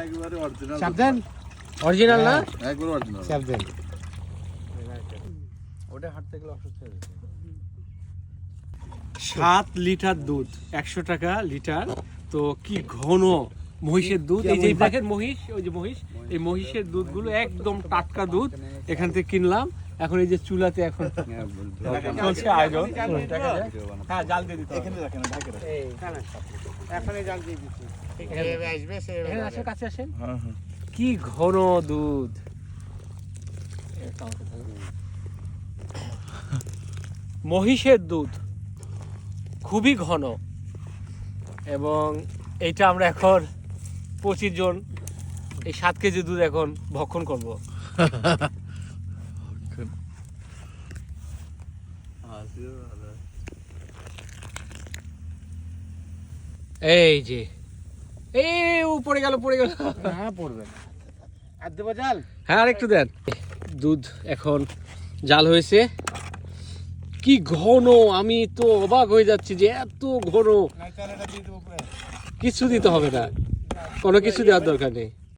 একবারে অরিজিনাল। চাপ দেন। অরিজিনাল না? একবারে অরিজিনাল। চাপ দেন। ওটা হাঁটতে গেলে অসুস্থ হয়ে যাবে। 7 লিটার দুধ, 100 টাকা লিটার। তো কি ঘন মহিষের দুধ। এই যে দেখেন মহিষ, ওই যে মহিষ, এই মহিষের দুধগুলো একদম টাটকা দুধ এখান থেকে কিনলাম। এখন এই যে চুলাতে এখন চলছে আয়োজন। হ্যাঁ, জাল দিয়ে দিতে হবে। এখানে রাখেন, ঢাকে রাখেন। এখানে জাল দিয়ে দিচ্ছি। এখানে আসেন, কাছে আসেন। হ্যাঁ হ্যাঁ। কি ঘন দুধ। মহিষের দুধ খুবই ঘন, এবং এইটা আমরা এখন 25 জন এই 7 কেজি দুধ এখন ভক্ষণ করব। এই যে এই পড়ে গেল, পড়ে গেল। হ্যাঁ পড়বে না। আর দেবো জাল? হ্যাঁ, আর একটু দেন। দুধ এখন জাল হয়েছে। কি ঘন, আমি তো অবাক হয়ে যাচ্ছি যে এত ঘন। কিছু দিতে হবে না, কোনো কিছু দেওয়ার দরকার নেই।